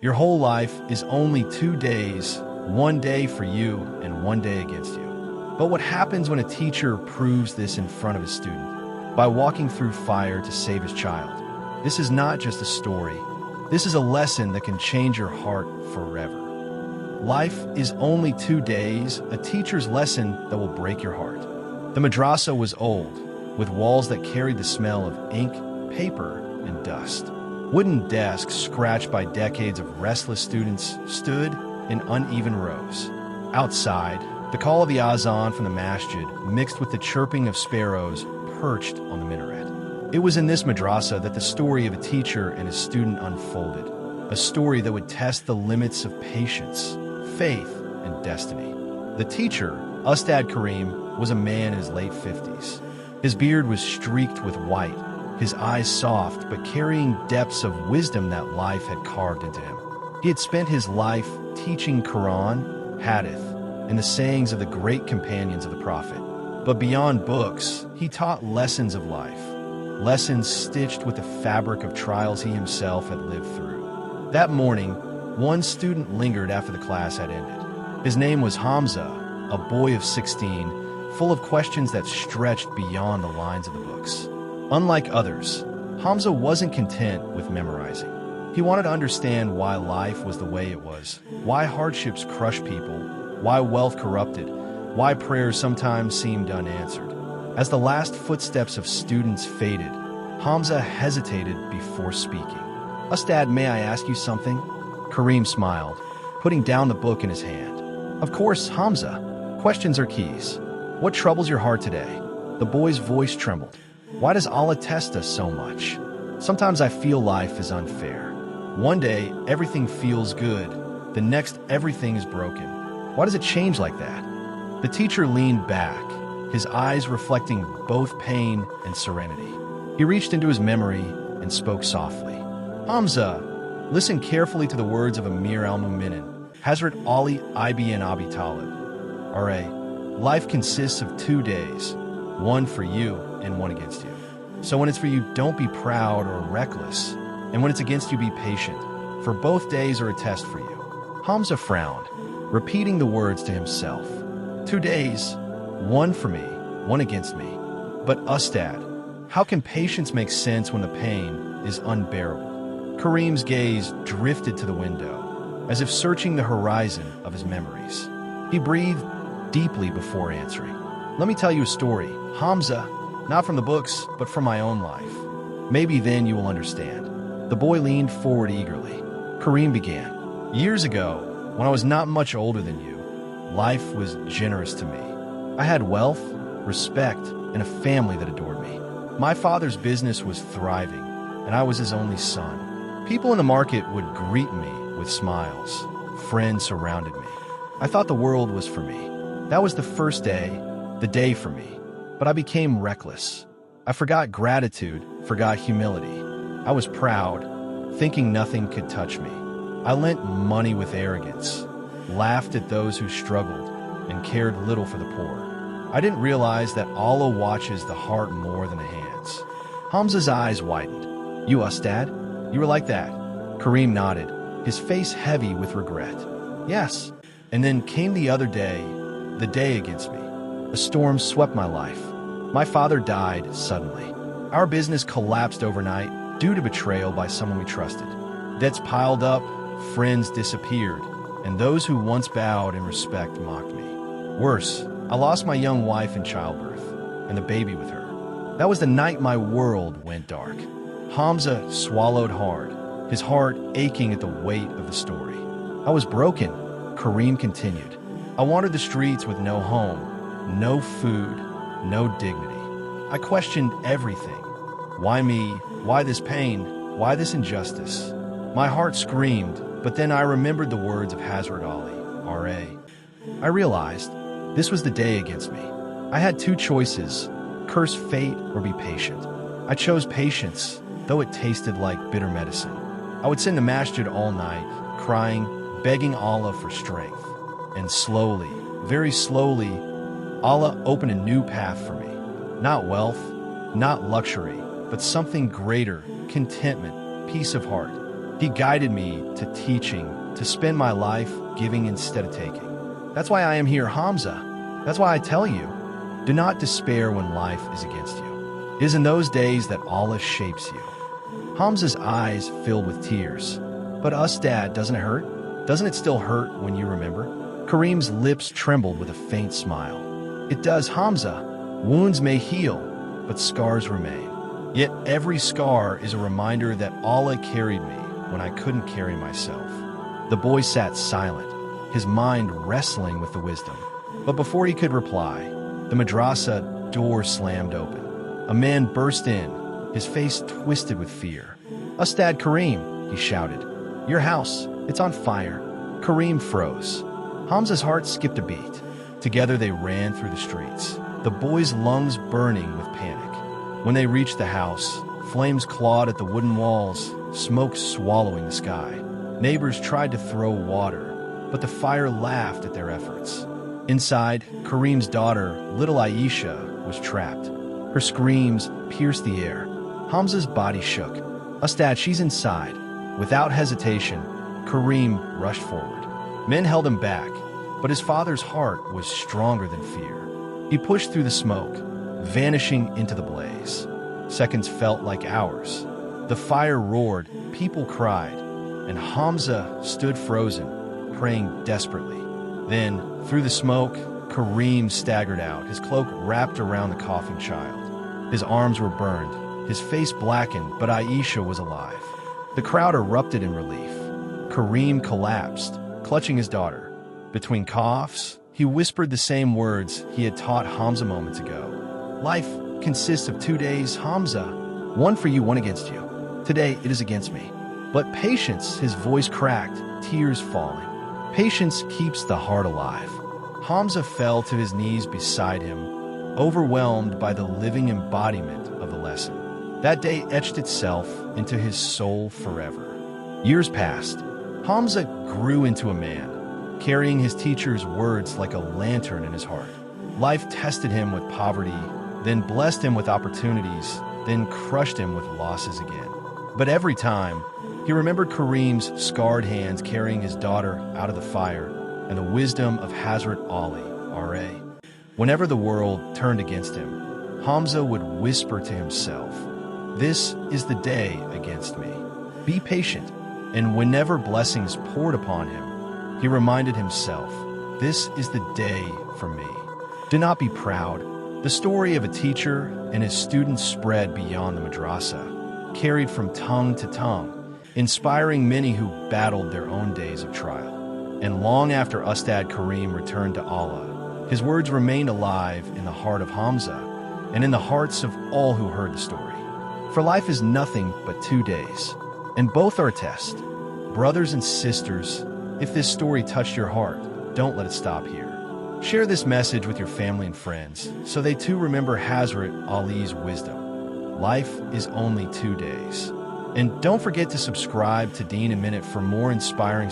Your whole life is only 2 days, 1 day for you and 1 day against you. But what happens when a teacher proves this in front of his student? By walking through fire to save his child. This is not just a story. This is a lesson that can change your heart forever. Life is only 2 days, a teacher's lesson that will break your heart. The madrasa was old, with walls that carried the smell of ink, paper, and dust. Wooden desks, scratched by decades of restless students, stood in uneven rows. Outside, the call of the azan from the masjid mixed with the chirping of sparrows perched on the minaret. It was in this madrasa that the story of a teacher and his student unfolded, a story that would test the limits of patience, faith, and destiny. The teacher, Ustadh Kareem, was a man in his late 50s. His beard was streaked with white, his eyes soft but carrying depths of wisdom that life had carved into him. He had spent his life teaching Quran, Hadith, and the sayings of the great companions of the Prophet. But beyond books, he taught lessons of life, lessons stitched with the fabric of trials he himself had lived through. That morning, one student lingered after the class had ended. His name was Hamza, a boy of 16, full of questions that stretched beyond the lines of the books. Unlike others, Hamza wasn't content with memorizing. He wanted to understand why life was the way it was, why hardships crushed people, why wealth corrupted, why prayers sometimes seemed unanswered. As the last footsteps of students faded, Hamza hesitated before speaking. "Ustad, may I ask you something?" Kareem smiled, putting down the book in his hand. "Of course, Hamza. Questions are keys. What troubles your heart today?" The boy's voice trembled. "Why does Allah test us so much? Sometimes I feel life is unfair. One day, everything feels good. The next, everything is broken. Why does it change like that?" The teacher leaned back, his eyes reflecting both pain and serenity. He reached into his memory and spoke softly. "Hamza, listen carefully to the words of Amir al-Mu'minin, Hazrat Ali ibn Abi Talib. R.A. Life consists of 2 days, one for you and one against you. So when it's for you, don't be proud or reckless. And when it's against you, be patient, for both days are a test for you." Hamza frowned, repeating the words to himself. 2 days, one for me, one against me. But Ustad, how can patience make sense when the pain is unbearable? Kareem's gaze drifted to the window, as if searching the horizon of his memories. He breathed deeply before answering. "Let me tell you a story, Hamza, not from the books, but from my own life. Maybe then you will understand." The boy leaned forward eagerly. Kareem began. "Years ago, when I was not much older than you, life was generous to me. I had wealth, respect, and a family that adored me. My father's business was thriving, and I was his only son. People in the market would greet me with smiles. Friends surrounded me. I thought the world was for me. That was the first day, the day for me. But I became reckless. I forgot gratitude, forgot humility. I was proud, thinking nothing could touch me. I lent money with arrogance, laughed at those who struggled, and cared little for the poor. I didn't realize that Allah watches the heart more than the hands." Hamza's eyes widened. "You, Ustad? You were like that?" Kareem nodded, his face heavy with regret. "Yes. And then came the other day, the day against me. A storm swept my life. My father died suddenly. Our business collapsed overnight due to betrayal by someone we trusted. Debts piled up, friends disappeared, and those who once bowed in respect mocked me. Worse, I lost my young wife in childbirth, and the baby with her. That was the night my world went dark." Hamza swallowed hard, his heart aching at the weight of the story. "I was broken," Kareem continued. "I wandered the streets with no home, no food, no dignity. I questioned everything. Why me? Why this pain? Why this injustice? My heart screamed, but then I remembered the words of Hazrat Ali, R.A. I realized this was the day against me. I had 2 choices, curse fate or be patient. I chose patience, though it tasted like bitter medicine. I would sit in the masjid all night, crying, begging Allah for strength. And slowly, very slowly, Allah opened a new path for me. Not wealth, not luxury, but something greater, contentment, peace of heart. He guided me to teaching, to spend my life giving instead of taking. That's why I am here, Hamza. That's why I tell you, do not despair when life is against you. It is in those days that Allah shapes you. Hamza's eyes filled with tears. But Ustadh, doesn't it hurt? Doesn't it still hurt when you remember? Kareem's lips trembled with a faint smile. It does, Hamza. Wounds may heal, but scars remain. Yet every scar is a reminder that Allah carried me when I couldn't carry myself. The boy sat silent, his mind wrestling with the wisdom. But before he could reply, the madrasa door slammed open. A man burst in, his face twisted with fear. Ustadh Kareem, he shouted. Your house, it's on fire. Kareem froze. Hamza's heart skipped a beat. Together they ran through the streets, the boy's lungs burning with panic. When they reached the house, flames clawed at the wooden walls, smoke swallowing the sky. Neighbors tried to throw water, but the fire laughed at their efforts. Inside, Kareem's daughter, little Aisha, was trapped. Her screams pierced the air. Hamza's body shook. Ustadh, she's inside. Without hesitation, Kareem rushed forward. Men held him back, but his father's heart was stronger than fear. He pushed through the smoke, vanishing into the blaze. Seconds felt like hours. The fire roared, people cried, and Hamza stood frozen, praying desperately. Then, through the smoke, Kareem staggered out, his cloak wrapped around the coughing child. His arms were burned, his face blackened, but Aisha was alive. The crowd erupted in relief. Kareem collapsed, clutching his daughter. Between coughs, he whispered the same words he had taught Hamza moments ago. Life consists of 2 days, Hamza. One for you, one against you. Today, it is against me. But patience, his voice cracked, tears falling. Patience keeps the heart alive. Hamza fell to his knees beside him, overwhelmed by the living embodiment of the lesson. That day etched itself into his soul forever. Years passed. Hamza grew into a man, carrying his teacher's words like a lantern in his heart. Life tested him with poverty, then blessed him with opportunities, then crushed him with losses again. But every time, he remembered Kareem's scarred hands carrying his daughter out of the fire and the wisdom of Hazrat Ali, R.A. Whenever the world turned against him, Hamza would whisper to himself, "This is the day against me. Be patient." And whenever blessings poured upon him, he reminded himself, "This is the day for me." Do not be proud. The story of a teacher and his students spread beyond the madrasa, carried from tongue to tongue, inspiring many who battled their own days of trial. And long after Ustadh Kareem returned to Allah, his words remained alive in the heart of Hamza and in the hearts of all who heard the story. For life is nothing but 2 days, and both are a test. Brothers and sisters, if this story touched your heart, don't let it stop here. Share this message with your family and friends so they too remember Hazrat Ali's wisdom. Life is only 2 days. And don't forget to subscribe to Deen in Minute for more inspiring